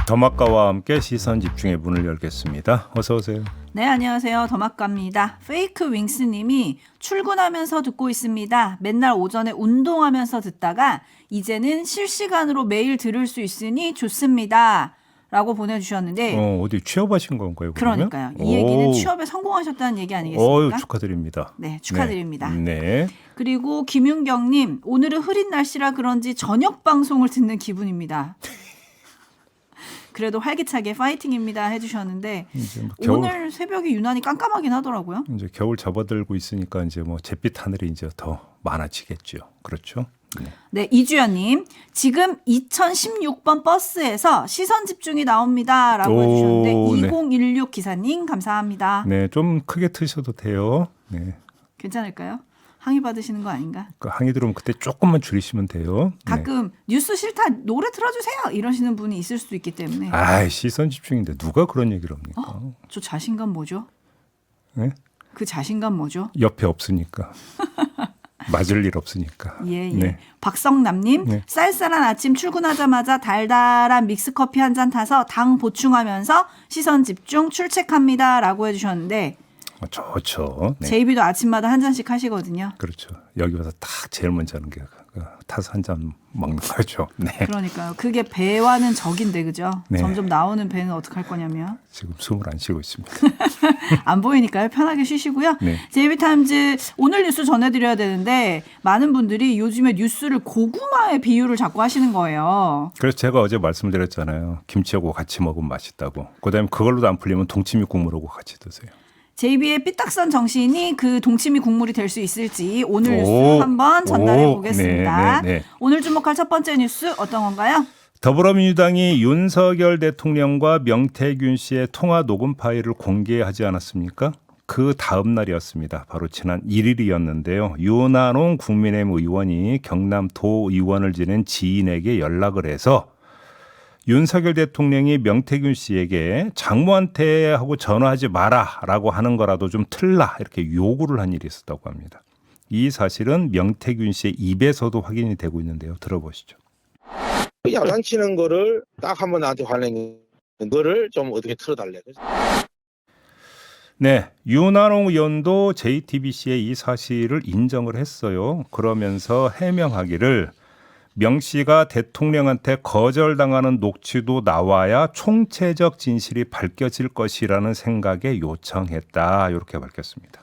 더마카와 함께 시선 집중의 문을 열겠습니다. 어서 오세요. 네, 안녕하세요. 더마카입니다. 페이크 윙스님이 출근하면서 듣고 있습니다. 맨날 오전에 운동하면서 듣다가 이제는 실시간으로 매일 들을 수 있으니 좋습니다. 라고 보내주셨는데 어디 취업하신 건가요? 그러면? 그러니까요. 이 얘기는 취업에 성공하셨다는 얘기 아니겠습니까? 축하드립니다. 네, 축하드립니다. 네. 그리고 김윤경님, 오늘은 흐린 날씨라 그런지 저녁 방송을 듣는 기분입니다. 그래도 활기차게 파이팅입니다 해주셨는데 뭐 오늘 새벽이 유난히 깜깜하긴 하더라고요. 이제 겨울 접어들고 있으니까 이제 뭐 잿빛 하늘이 이제 더 많아지겠죠. 그렇죠? 네. 네, 이주연님 지금 2016번 버스에서 시선 집중이 나옵니다라고 해주셨는데 2016 기사님 감사합니다. 네, 좀 크게 트셔도 돼요. 네. 괜찮을까요? 항의 받으시는 거 아닌가? 그 항의 들으면 그때 조금만 줄이시면 돼요. 가끔 뉴스 싫다 노래 틀어주세요 이러시는 분이 있을 수도 있기 때문에. 아, 시선 집중인데 누가 그런 얘기를 합니까? 저 자신감 뭐죠? 네? 그 자신감 뭐죠? 옆에 없으니까. 맞을 일 없으니까. 예. 네. 박성남님 네. 쌀쌀한 아침 출근하자마자 달달한 믹스커피 한 잔 타서 당 보충하면서 시선 집중 출첵합니다라고 해주셨는데 좋죠. 네. 제이비도 아침마다 한 잔씩 하시거든요. 그렇죠. 여기 와서 딱 제일 먼저 하는 게 타서 한 잔 먹는 거죠. 네. 그러니까요. 그게 배와는 적인데 그죠? 네. 점점 나오는 배는 어떡할 거냐면 지금 숨을 안 쉬고 있습니다. 안 보이니까요. 편하게 쉬시고요. 네. 제이비타임즈 오늘 뉴스 전해드려야 되는데 많은 분들이 요즘에 뉴스를 고구마의 비유를 자꾸 하시는 거예요. 그래서 제가 어제 말씀드렸잖아요. 김치하고 같이 먹으면 맛있다고. 그다음에 그걸로도 안 풀리면 동치미 국물하고 같이 드세요. 제이비의 삐딱선 정신이 그 동치미 국물이 될 수 있을지 오늘 뉴스 한번 전달해 보겠습니다. 네. 오늘 주목할 첫 번째 뉴스 어떤 건가요? 더불어민주당이 윤석열 대통령과 명태균 씨의 통화 녹음 파일을 공개하지 않았습니까? 그 다음 날이었습니다. 바로 지난 1일이었는데요. 윤한홍 국민의힘 의원이 경남 도의원을 지낸 지인에게 연락을 해서 윤석열 대통령이 명태균 씨에게 장모한테 하고 전화하지 마라라고 하는 거라도 좀 틀라 이렇게 요구를 한 일이 있었다고 합니다. 이 사실은 명태균 씨의 입에서도 확인이 되고 있는데요. 들어보시죠. 야단치는 거를 딱 한번 나한테 화내는 거를 좀 어떻게 틀어달래. 네, 윤한홍 의원도 JTBC의 이 사실을 인정을 했어요. 그러면서 해명하기를 명 씨가 대통령한테 거절당하는 녹취도 나와야 총체적 진실이 밝혀질 것이라는 생각에 요청했다. 이렇게 밝혔습니다.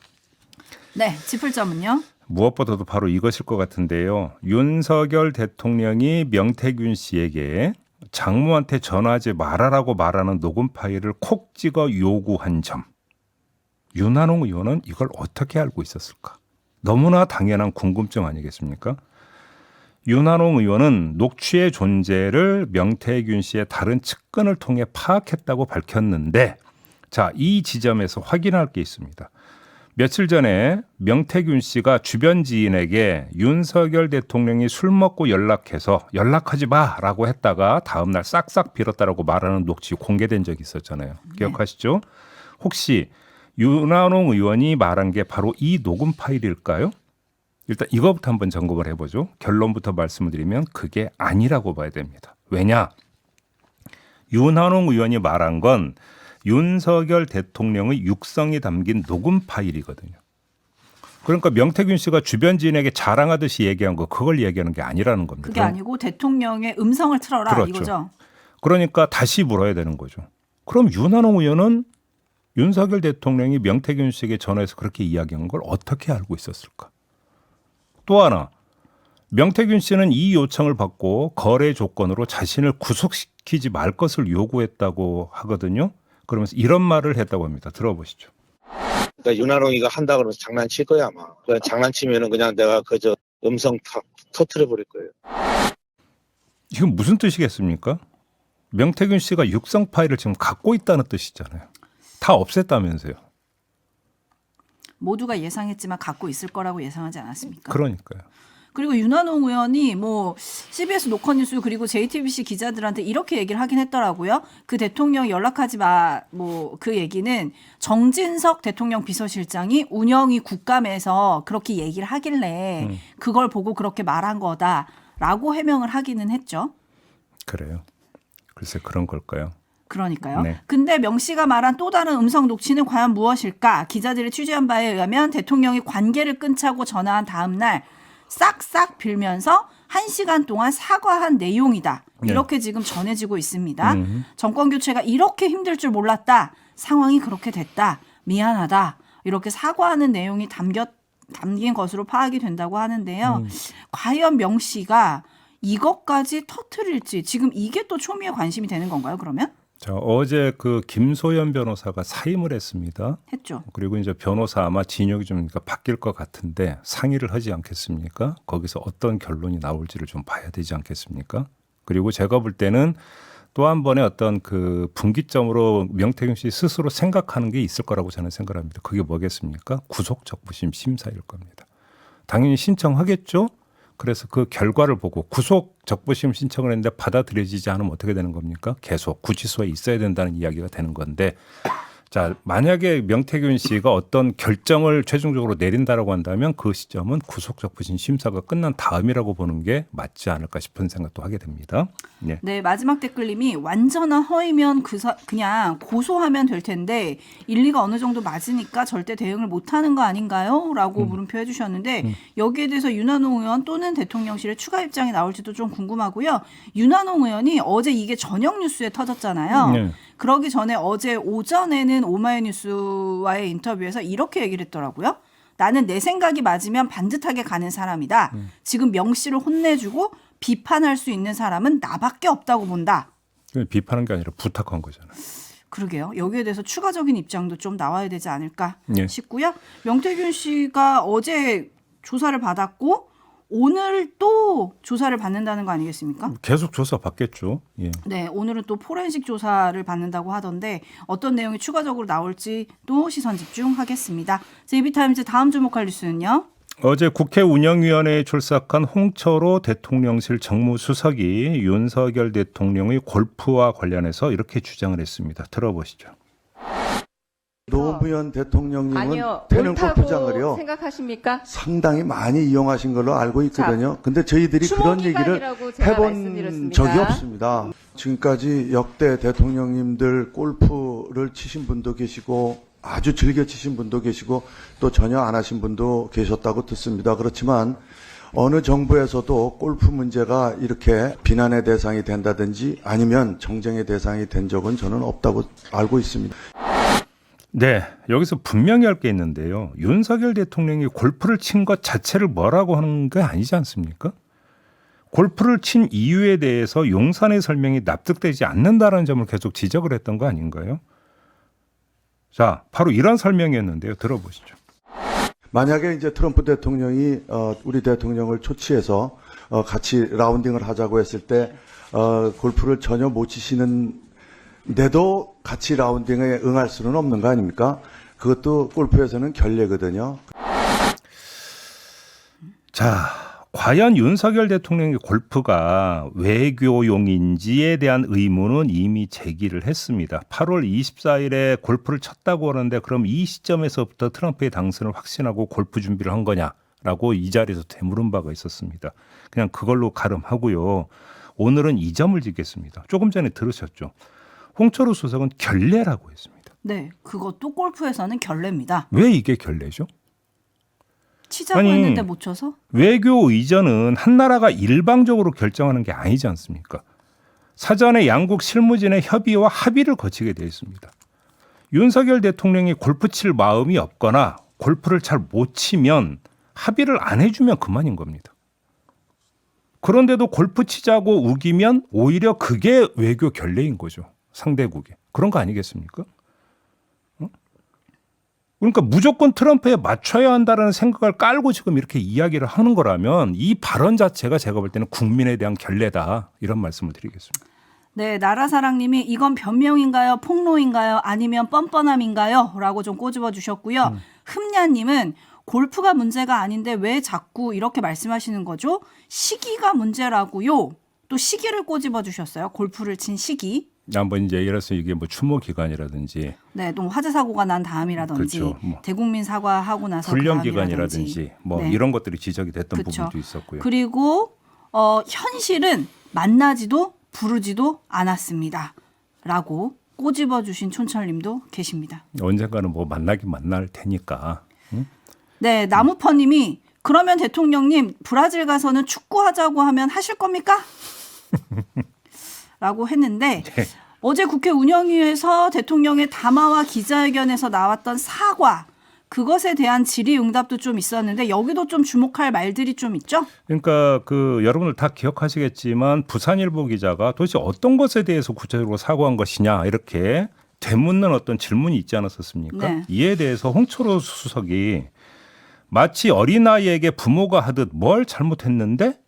네, 짚을 점은요? 무엇보다도 바로 이것일 것 같은데요. 윤석열 대통령이 명태균 씨에게 장모한테 전화하지 말아라고 말하는 녹음 파일을 콕 찍어 요구한 점. 윤한홍 의원은 이걸 어떻게 알고 있었을까? 너무나 당연한 궁금증 아니겠습니까? 윤한홍 의원은 녹취의 존재를 명태균 씨의 다른 측근을 통해 파악했다고 밝혔는데 자, 이 지점에서 확인할 게 있습니다. 며칠 전에 명태균 씨가 주변 지인에게 윤석열 대통령이 술 먹고 연락해서 연락하지 마라고 했다가 다음 날 싹싹 빌었다라고 말하는 녹취 공개된 적이 있었잖아요. 기억하시죠? 혹시 윤한홍 의원이 말한 게 바로 이 녹음 파일일까요? 일단 이거부터 한번 점검을 해보죠. 결론부터 말씀을 드리면 그게 아니라고 봐야 됩니다. 왜냐? 윤한홍 의원이 말한 건 윤석열 대통령의 육성이 담긴 녹음 파일이거든요. 그러니까 명태균 씨가 주변 지인에게 자랑하듯이 얘기한 거 그걸 얘기하는 게 아니라는 겁니다. 그게 아니고 대통령의 음성을 틀어라 그렇죠. 이거죠. 그러니까 다시 물어야 되는 거죠. 그럼 윤한홍 의원은 윤석열 대통령이 명태균 씨에게 전화해서 그렇게 이야기한 걸 어떻게 알고 있었을까? 또 하나, 명태균 씨는 이 요청을 받고 거래 조건으로 자신을 구속시키지 말 것을 요구했다고 하거든요. 그러면서 이런 말을 했다고 합니다. 들어보시죠. 그러니까 윤한홍이가 한다 그러면서 장난칠 거야 아마. 그냥 장난치면은 그냥 내가 그저 음성 탁 터트려 버릴 거예요. 이건 무슨 뜻이겠습니까? 명태균 씨가 육성 파일을 지금 갖고 있다는 뜻이잖아요. 다 없앴다면서요. 모두가 예상했지만 갖고 있을 거라고 예상하지 않았습니까? 그러니까요. 그리고 윤한홍 의원이 뭐 CBS 노컷뉴스 그리고 JTBC 기자들한테 이렇게 얘기를 하긴 했더라고요. 그 대통령 연락하지 마. 뭐 그 얘기는 정진석 대통령 비서실장이 운영위 국감에서 그렇게 얘기를 하길래 그걸 보고 그렇게 말한 거다라고 해명을 하기는 했죠. 그래요. 글쎄 그런 걸까요? 그러니까요. 네. 근데 명 씨가 말한 또 다른 음성 녹취는 과연 무엇일까? 기자들이 취재한 바에 의하면 대통령이 관계를 끊자고 전화한 다음 날 싹싹 빌면서 1시간 동안 사과한 내용이다. 이렇게 지금 전해지고 있습니다. 정권 교체가 이렇게 힘들 줄 몰랐다. 상황이 그렇게 됐다. 미안하다. 이렇게 사과하는 내용이 담긴 것으로 파악이 된다고 하는데요. 과연 명 씨가 이것까지 터뜨릴지 지금 이게 또 초미의 관심이 되는 건가요? 그러면? 자, 어제 그 김소연 변호사가 사임을 했습니다. 했죠. 그리고 이제 변호사 아마 진역이 좀 바뀔 것 같은데 상의를 하지 않겠습니까? 거기서 어떤 결론이 나올지를 좀 봐야 되지 않겠습니까? 그리고 제가 볼 때는 또 한 번의 어떤 그 분기점으로 명태균 씨 스스로 생각하는 게 있을 거라고 저는 생각합니다. 그게 뭐겠습니까? 구속적부심 심사일 겁니다. 당연히 신청하겠죠. 그래서 그 결과를 보고 구속적부심 신청을 했는데 받아들여지지 않으면 어떻게 되는 겁니까? 계속 구치소에 있어야 된다는 이야기가 되는 건데 자, 만약에 명태균 씨가 어떤 결정을 최종적으로 내린다라고 한다면 그 시점은 구속적부심 심사가 끝난 다음이라고 보는 게 맞지 않을까 싶은 생각도 하게 됩니다. 예. 네, 마지막 댓글님이 완전한 허위면 그냥 고소하면 될 텐데 일리가 어느 정도 맞으니까 절대 대응을 못하는 거 아닌가요? 라고 물음표 해주셨는데 여기에 대해서 윤한홍 의원 또는 대통령실의 추가 입장이 나올지도 좀 궁금하고요. 윤한홍 의원이 어제 이게 저녁 뉴스에 터졌잖아요. 네. 그러기 전에 어제 오전에는 오마이뉴스와의 인터뷰에서 이렇게 얘기를 했더라고요. 나는 내 생각이 맞으면 반듯하게 가는 사람이다. 지금 명 씨를 혼내주고 비판할 수 있는 사람은 나밖에 없다고 본다. 비판한 게 아니라 부탁한 거잖아요. 그러게요. 여기에 대해서 추가적인 입장도 좀 나와야 되지 않을까 예. 싶고요. 명태균 씨가 어제 조사를 받았고 오늘 또 조사를 받는다는 거 아니겠습니까? 계속 조사 받겠죠. 예. 네, 오늘은 또 포렌식 조사를 받는다고 하던데 어떤 내용이 추가적으로 나올지 또 시선 집중하겠습니다. JB타임즈 다음 주목할 뉴스는요. 어제 국회 운영위원회에 출석한 홍철호 대통령실 정무수석이 윤석열 대통령의 골프와 관련해서 이렇게 주장을 했습니다. 들어보시죠. 노무현 대통령님은 아니요, 태릉 옳다고 골프장을요 생각하십니까? 상당히 많이 이용하신 걸로 알고 있거든요. 근데 저희들이 그런 얘기를 추모기간이라고 제가 해본 말씀드렸습니다. 적이 없습니다. 지금까지 역대 대통령님들 골프를 치신 분도 계시고 아주 즐겨 치신 분도 계시고 또 전혀 안 하신 분도 계셨다고 듣습니다. 그렇지만 어느 정부에서도 골프 문제가 이렇게 비난의 대상이 된다든지 아니면 정쟁의 대상이 된 적은 저는 없다고 알고 있습니다. 네, 여기서 분명히 할 게 있는데요. 윤석열 대통령이 골프를 친 것 자체를 뭐라고 하는 게 아니지 않습니까? 골프를 친 이유에 대해서 용산의 설명이 납득되지 않는다는 점을 계속 지적을 했던 거 아닌가요? 자, 바로 이런 설명이었는데요. 들어보시죠. 만약에 이제 트럼프 대통령이 우리 대통령을 초치해서 같이 라운딩을 하자고 했을 때 골프를 전혀 못 치시는데도 같이 라운딩에 응할 수는 없는 거 아닙니까? 그것도 골프에서는 결례거든요. 자, 과연 윤석열 대통령의 골프가 외교용인지에 대한 의문은 이미 제기를 했습니다. 8월 24일에 골프를 쳤다고 하는데 그럼 이 시점에서부터 트럼프의 당선을 확신하고 골프 준비를 한 거냐라고 이 자리에서 되물은 바가 있었습니다. 그냥 그걸로 가름하고요. 오늘은 이 점을 짓겠습니다. 조금 전에 들으셨죠. 홍철호 수석은 결례라고 했습니다. 네, 그것도 골프에서는 결례입니다. 왜 이게 결례죠? 치자고 아니, 했는데 못 쳐서? 외교 의전은 한 나라가 일방적으로 결정하는 게 아니지 않습니까? 사전에 양국 실무진의 협의와 합의를 거치게 되어 있습니다. 윤석열 대통령이 골프 칠 마음이 없거나 골프를 잘 못 치면 합의를 안 해주면 그만인 겁니다. 그런데도 골프 치자고 우기면 오히려 그게 외교 결례인 거죠. 상대국에. 그런 거 아니겠습니까? 그러니까 무조건 트럼프에 맞춰야 한다는 생각을 깔고 지금 이렇게 이야기를 하는 거라면 이 발언 자체가 제가 볼 때는 국민에 대한 결례다. 이런 말씀을 드리겠습니다. 네, 나라사랑님이 이건 변명인가요? 폭로인가요? 아니면 뻔뻔함인가요? 라고 좀 꼬집어 주셨고요. 흠냐님은 골프가 문제가 아닌데 왜 자꾸 이렇게 말씀하시는 거죠? 시기가 문제라고요. 또 시기를 꼬집어 주셨어요. 골프를 친 시기. 한번 이제 예를 들어서 이게 뭐 추모 기간이라든지, 네, 또 화재 사고가 난 다음이라든지, 그렇죠. 뭐 대국민 사과하고 나서 훈련 그 다음이라든지. 기간이라든지, 뭐 네. 이런 것들이 지적이 됐던 그쵸. 부분도 있었고요. 그리고 현실은 만나지도 부르지도 않았습니다. 라고 꼬집어 주신 촌철님도 계십니다. 언젠가는 뭐 만나긴 만날 테니까. 네, 나무퍼님이 그러면 대통령님 브라질 가서는 축구하자고 하면 하실 겁니까? 라고 했는데 네. 어제 국회 운영위에서 대통령의 담화와 기자회견에서 나왔던 사과 그것에 대한 질의응답도 좀 있었는데 여기도 좀 주목할 말들이 좀 있죠? 그러니까 그 여러분들 다 기억하시겠지만 부산일보 기자가 도대체 어떤 것에 대해서 구체적으로 사과한 것이냐 이렇게 되묻는 어떤 질문이 있지 않았었습니까? 네. 이에 대해서 홍철호 수석이 마치 어린아이에게 부모가 하듯 뭘 잘못했는데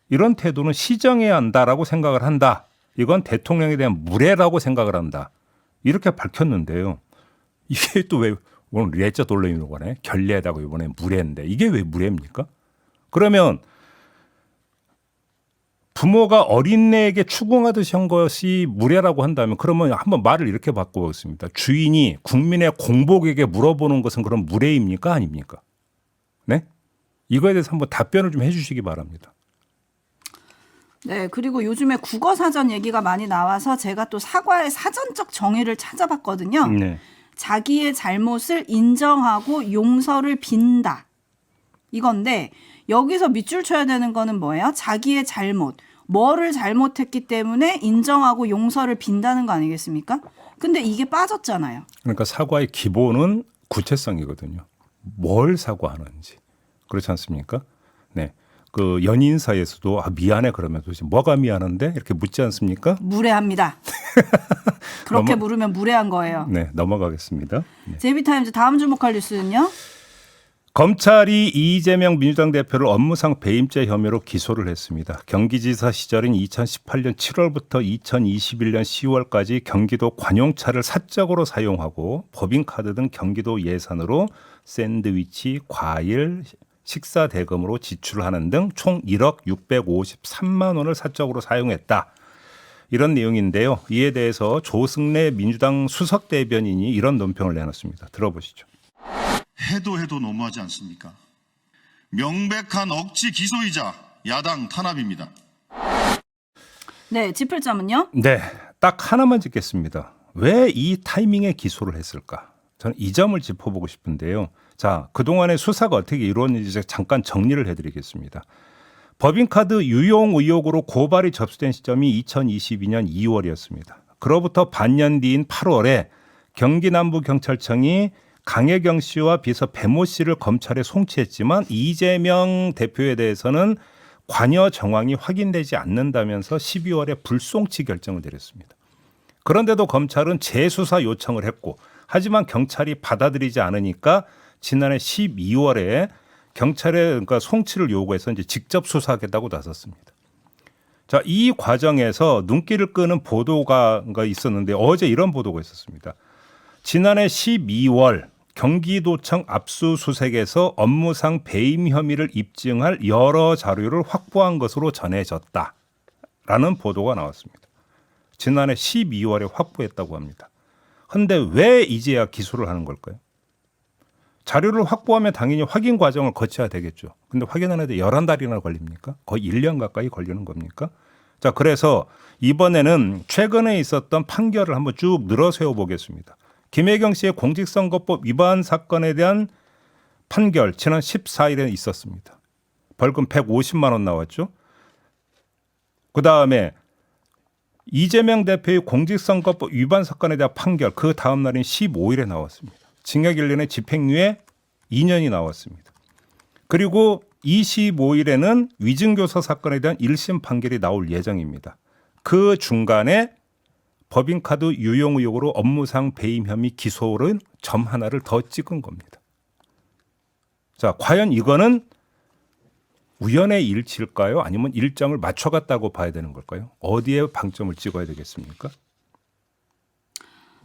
이런 태도는 시정해야 한다라고 생각을 한다. 이건 대통령에 대한 무례라고 생각을 한다. 이렇게 밝혔는데요. 이게 또 왜 오늘 레자 돌레미로 가네. 결례다고 이번에 무례인데 이게 왜 무례입니까? 그러면 부모가 어린애에게 추궁하듯이 한 것이 무례라고 한다면 그러면 한번 말을 이렇게 바꿔보겠습니다. 주인이 국민의 공복에게 물어보는 것은 그럼 무례입니까? 아닙니까? 네? 이거에 대해서 한번 답변을 좀 해주시기 바랍니다. 네, 그리고 요즘에 국어사전 얘기가 많이 나와서 제가 또 사과의 사전적 정의를 찾아봤거든요. 네. 자기의 잘못을 인정하고 용서를 빈다. 이건데 여기서 밑줄 쳐야 되는 거는 뭐예요? 자기의 잘못. 뭐를 잘못했기 때문에 인정하고 용서를 빈다는 거 아니겠습니까? 근데 이게 빠졌잖아요. 그러니까 사과의 기본은 구체성이거든요. 뭘 사과하는지. 그렇지 않습니까? 네. 그 연인 사이에서도 미안해 그러면 도대체 뭐가 미안한데 이렇게 묻지 않습니까? 무례합니다. 그렇게 물으면 무례한 거예요. 네, 넘어가겠습니다. 네. 제비타임즈 다음 주목할 뉴스는요. 검찰이 이재명 민주당 대표를 업무상 배임죄 혐의로 기소를 했습니다. 경기지사 시절인 2018년 7월부터 2021년 10월까지 경기도 관용차를 사적으로 사용하고 법인카드 등 경기도 예산으로 샌드위치, 과일, 식사 대금으로 지출하는 등 총 1억 653만 원을 사적으로 사용했다. 이런 내용인데요. 이에 대해서 조승래 민주당 수석 대변인이 이런 논평을 내놨습니다. 들어보시죠. 해도 너무하지 않습니까? 명백한 억지 기소이자 야당 탄압입니다. 네, 짚을점은요. 네, 딱 하나만 짚겠습니다. 왜 이 타이밍에 기소를 했을까? 저는 이 점을 짚어보고 싶은데요. 자, 그동안의 수사가 어떻게 이루어졌는지 잠깐 정리를 해드리겠습니다. 법인카드 유용 의혹으로 고발이 접수된 시점이 2022년 2월이었습니다. 그로부터 반년 뒤인 8월에 경기남부경찰청이 강혜경 씨와 비서 배모 씨를 검찰에 송치했지만 이재명 대표에 대해서는 관여 정황이 확인되지 않는다면서 12월에 불송치 결정을 내렸습니다. 그런데도 검찰은 재수사 요청을 했고 하지만 경찰이 받아들이지 않으니까 지난해 12월에 경찰에 그러니까 송치를 요구해서 이제 직접 수사하겠다고 나섰습니다. 자, 이 과정에서 눈길을 끄는 보도가 있었는데 어제 이런 보도가 있었습니다. 지난해 12월 경기도청 압수수색에서 업무상 배임 혐의를 입증할 여러 자료를 확보한 것으로 전해졌다라는 보도가 나왔습니다. 지난해 12월에 확보했다고 합니다. 그런데 왜 이제야 기소를 하는 걸까요? 자료를 확보하면 당연히 확인 과정을 거쳐야 되겠죠. 근데 확인하는데 11달이나 걸립니까? 거의 1년 가까이 걸리는 겁니까? 자, 그래서 이번에는 최근에 있었던 판결을 한번 쭉 늘어세워 보겠습니다. 김혜경 씨의 공직선거법 위반 사건에 대한 판결 지난 14일에 있었습니다. 벌금 150만 원 나왔죠. 그다음에 이재명 대표의 공직선거법 위반 사건에 대한 판결 그 다음 날인 15일에 나왔습니다. 징역 1년에 집행유예 2년이 나왔습니다. 그리고 25일에는 위증교사 사건에 대한 1심 판결이 나올 예정입니다. 그 중간에 법인카드 유용 의혹으로 업무상 배임 혐의 기소를 점 하나를 더 찍은 겁니다. 자, 과연 이거는 우연의 일치일까요? 아니면 일정을 맞춰갔다고 봐야 되는 걸까요? 어디에 방점을 찍어야 되겠습니까?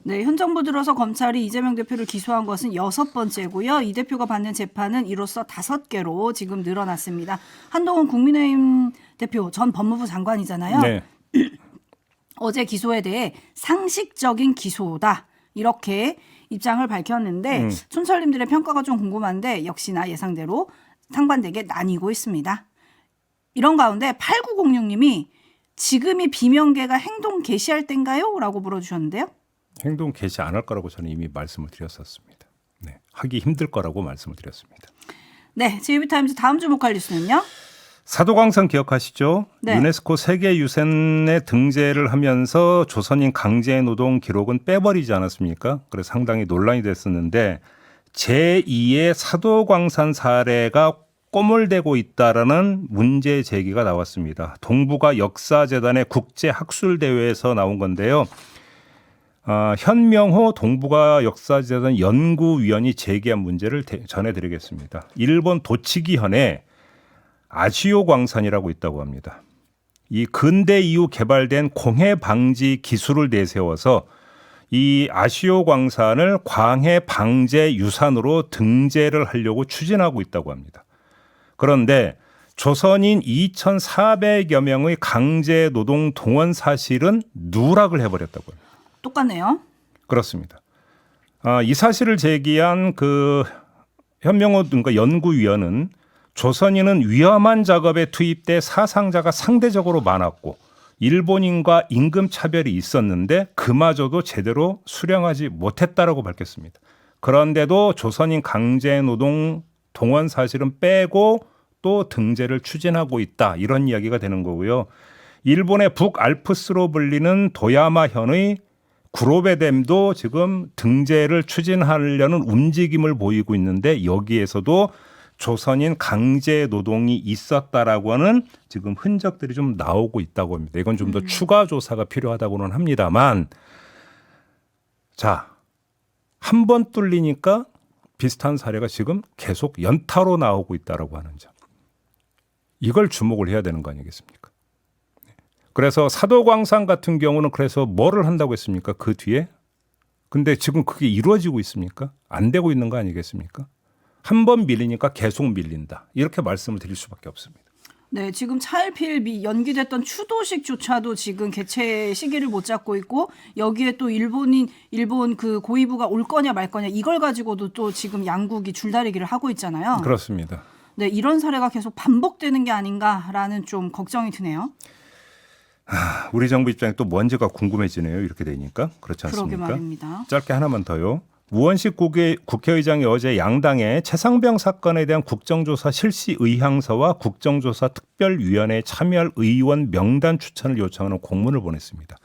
네, 현 정부 들어서 검찰이 이재명 대표를 기소한 것은 6번째고요. 이 대표가 받는 재판은 이로써 5개로 지금 늘어났습니다. 한동훈 국민의힘 대표 전 법무부 장관이잖아요. 네. 어제 기소에 대해 상식적인 기소다. 이렇게 입장을 밝혔는데 촌철님들의 평가가 좀 궁금한데 역시나 예상대로 상반되게 나뉘고 있습니다. 이런 가운데 8906님이 지금이 비명계가 행동 개시할 때인가요? 라고 물어주셨는데요. 행동 개시 안 할 거라고 저는 이미 말씀을 드렸었습니다. 네, 하기 힘들 거라고 말씀을 드렸습니다. 네, JB타임즈 다음 주목할 뉴스는요. 사도광산 기억하시죠? 네. 유네스코 세계유산에 등재를 하면서 조선인 강제노동 기록은 빼버리지 않았습니까? 그래서 상당히 논란이 됐었는데 제2의 사도광산 사례가 꼬물대고 있다라는 문제 제기가 나왔습니다. 동북아 역사재단의 국제학술대회에서 나온 건데요. 현명호 동북아 역사재단 연구위원이 제기한 문제를 전해드리겠습니다. 일본 도치기현에 아시오 광산이라고 있다고 합니다. 이 근대 이후 개발된 공해 방지 기술을 내세워서 이 아시오 광산을 광해 방제 유산으로 등재를 하려고 추진하고 있다고 합니다. 그런데 조선인 2,400여 명의 강제 노동 동원 사실은 누락을 해버렸다고 합니다. 똑같네요. 그렇습니다. 이 사실을 제기한 그 현명호 등과 연구위원은 조선인은 위험한 작업에 투입돼 사상자가 상대적으로 많았고 일본인과 임금 차별이 있었는데 그마저도 제대로 수령하지 못했다라고 밝혔습니다. 그런데도 조선인 강제노동 동원 사실은 빼고 또 등재를 추진하고 있다. 이런 이야기가 되는 거고요. 일본의 북알프스로 불리는 도야마현의 구로베댐도 지금 등재를 추진하려는 움직임을 보이고 있는데 여기에서도 조선인 강제 노동이 있었다라고 하는 지금 흔적들이 좀 나오고 있다고 합니다. 이건 좀 더 추가 조사가 필요하다고는 합니다만 자, 한 번 뚫리니까 비슷한 사례가 지금 계속 연타로 나오고 있다라고 하는 점. 이걸 주목을 해야 되는 거 아니겠습니까? 그래서 사도광산 같은 경우는 그래서 뭐를 한다고 했습니까? 그 뒤에? 근데 지금 그게 이루어지고 있습니까? 안 되고 있는 거 아니겠습니까? 한 번 밀리니까 계속 밀린다. 이렇게 말씀을 드릴 수밖에 없습니다. 네, 지금 차일피일 연기됐던 추도식조차도 지금 개최 시기를 못 잡고 있고 여기에 또 일본 그 고위부가 올 거냐 말 거냐 이걸 가지고도 또 지금 양국이 줄다리기를 하고 있잖아요. 그렇습니다. 네, 이런 사례가 계속 반복되는 게 아닌가라는 좀 걱정이 드네요. 우리 정부 입장에 또 뭔지가 궁금해지네요. 이렇게 되니까. 그렇지 그러게 않습니까? 말입니다. 짧게 하나만 더요. 우원식 국회의장이 어제 양당에 최상병 사건에 대한 국정조사 실시 의향서와 국정조사 특별위원회에 참여할 의원 명단 추천을 요청하는 공문을 보냈습니다.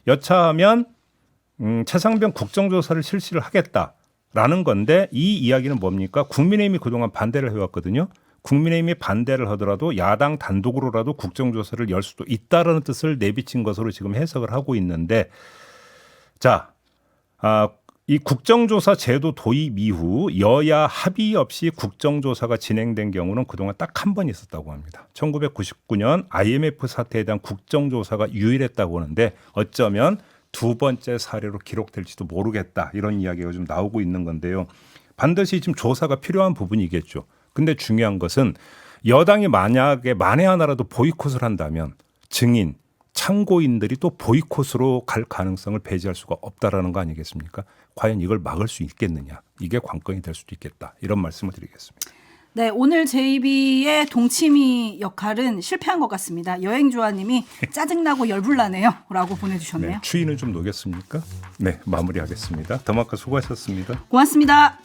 여차하면 최상병 국정조사를 실시를 하겠다라는 건데 이 이야기는 뭡니까? 국민의힘이 그동안 반대를 해왔거든요. 국민의힘이 반대를 하더라도 야당 단독으로라도 국정조사를 열 수도 있다라는 뜻을 내비친 것으로 지금 해석을 하고 있는데 자, 이 국정조사 제도 도입 이후 여야 합의 없이 국정조사가 진행된 경우는 그동안 딱 한 번 있었다고 합니다. 1999년 IMF 사태에 대한 국정조사가 유일했다고 하는데 어쩌면 두 번째 사례로 기록될지도 모르겠다. 이런 이야기가 좀 나오고 있는 건데요. 반드시 지금 조사가 필요한 부분이겠죠. 근데 중요한 것은 여당이 만약에 만에 하나라도 보이콧을 한다면 증인, 참고인들이 또 보이콧으로 갈 가능성을 배제할 수가 없다라는 거 아니겠습니까? 과연 이걸 막을 수 있겠느냐. 이게 관건이 될 수도 있겠다. 이런 말씀을 드리겠습니다. 네, 오늘 JB의 동치미 역할은 실패한 것 같습니다. 여행조아님이 짜증나고 열불나네요 라고 보내주셨네요. 네, 추위는 좀 녹였습니까? 네, 마무리하겠습니다. 더마카 수고하셨습니다. 고맙습니다.